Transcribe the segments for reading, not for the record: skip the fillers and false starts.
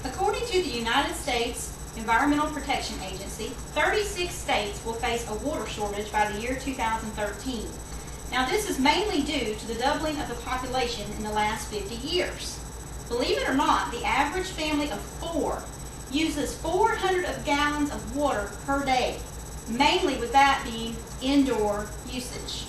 According to the United States Environmental Protection Agency, 36 states will face a water shortage by the year 2013. Now, this is mainly due to the doubling of the population in the last 50 years. Believe it or not, the average family of 4 uses 400 gallons of water per day, mainly with that being indoor usage.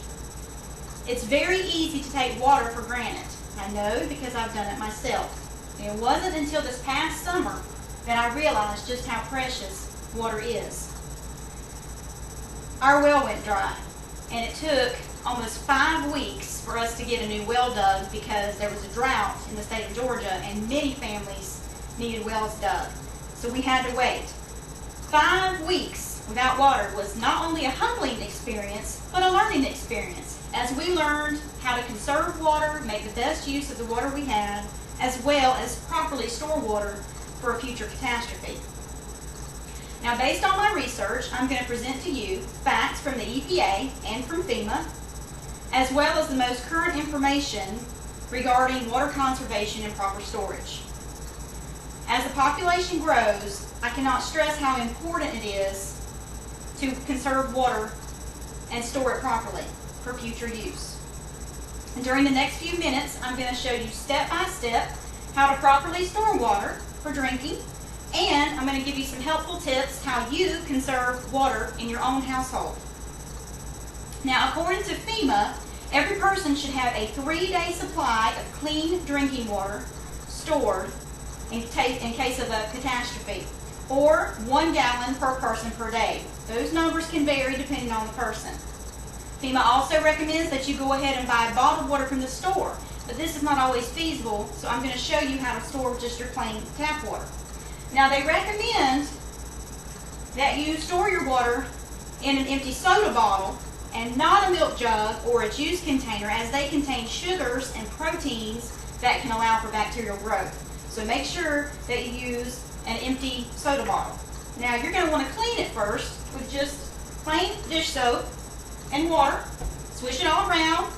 It's very easy to take water for granted. I know because I've done it myself. And it wasn't until this past summer that I realized just how precious water is. Our well went dry, and it took almost 5 weeks for us to get a new well dug because there was a drought in the state of Georgia and many families needed wells dug. So we had to wait. 5 weeks without water was not only a humbling experience, but a learning experience as we learned how to conserve water, make the best use of the water we had, as well as properly store water for a future catastrophe. Now, based on my research, I'm going to present to you facts from the EPA and from FEMA, as well as the most current information regarding water conservation and proper storage. As the population grows, I cannot stress how important it is to conserve water and store it properly for future use. And during the next few minutes, I'm going to show you step by step how to properly store water for drinking, and I'm going to give you some helpful tips how you conserve water in your own household. Now, according to FEMA, every person should have a 3-day supply of clean drinking water stored in case of a catastrophe, or 1 gallon per person per day. Those numbers can vary depending on the person. FEMA also recommends that you go ahead and buy bottled water from the store, but this is not always feasible, so I'm going to show you how to store just your plain tap water. Now, they recommend that you store your water in an empty soda bottle and not a milk jug or a juice container, as they contain sugars and proteins that can allow for bacterial growth. So make sure that you use an empty soda bottle. Now, you're going to want to clean it first with just plain dish soap and water. Swish it all around,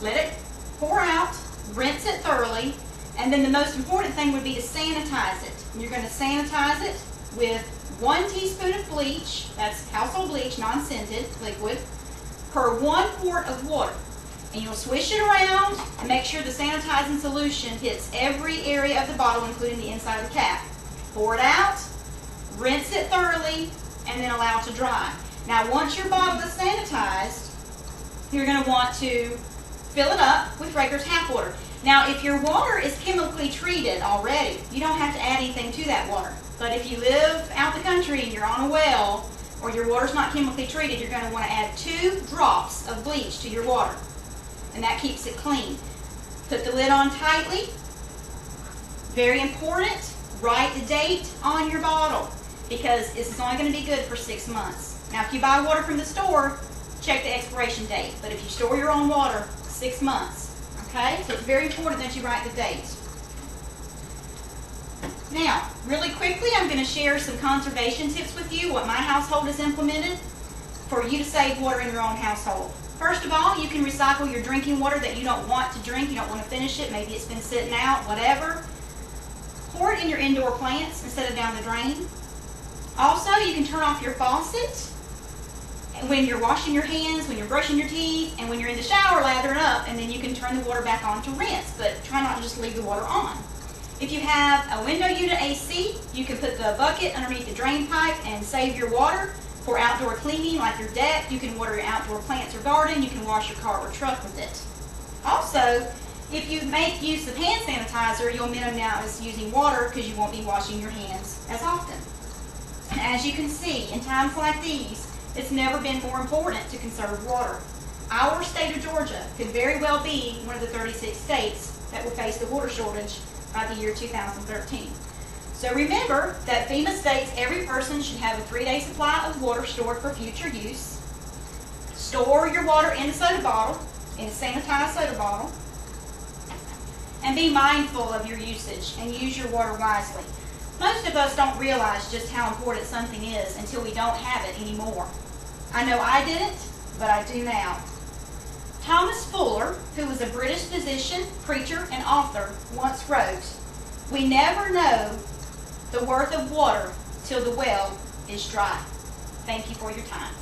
let it pour out, rinse it thoroughly, and then the most important thing would be to sanitize it. And you're going to sanitize it with 1 teaspoon of bleach, that's household bleach, non-scented liquid, per 1 quart of water. And you'll swish it around and make sure the sanitizing solution hits every area of the bottle, including the inside of the cap. Pour it out, rinse it thoroughly, and then allow it to dry. Now, once your bottle is sanitized, you're going to want to fill it up with regular tap water. Now, if your water is chemically treated already, you don't have to add anything to that water. But if you live out the country and you're on a well, or your water's not chemically treated, you're going to want to add 2 drops of bleach to your water. And that keeps it clean. Put the lid on tightly. Very important, write the date on your bottle, because this is only going to be good for 6 months. Now, if you buy water from the store, check the expiration date. But if you store your own water, 6 months. Okay? So it's very important that you write the date. Now, really quickly, I'm going to share some conservation tips with you, what my household has implemented for you to save water in your own household. First of all, you can recycle your drinking water that you don't want to drink, you don't want to finish it, maybe it's been sitting out, whatever. Pour it in your indoor plants instead of down the drain. Also, you can turn off your faucet when you're washing your hands, when you're brushing your teeth, and when you're in the shower lathering up, and then you can turn the water back on to rinse, but try not to just leave the water on. If you have a window unit AC, you can put the bucket underneath the drain pipe and save your water for outdoor cleaning, like your deck. You can water your outdoor plants or garden. You can wash your car or truck with it. Also, if you make use of hand sanitizer, you'll minimize using water because you won't be washing your hands as often. As you can see, in times like these, it's never been more important to conserve water. Our state of Georgia could very well be one of the 36 states that will face the water shortage by the year 2013. So remember that FEMA states every person should have a 3-day supply of water stored for future use. Store your water in a soda bottle, in a sanitized soda bottle. and be mindful of your usage and use your water wisely. Most of us don't realize just how important something is until we don't have it anymore. I know I didn't, but I do now. Thomas Fuller, who was a British physician, preacher, and author, once wrote, "We never know the worth of water till the well is dry." Thank you for your time.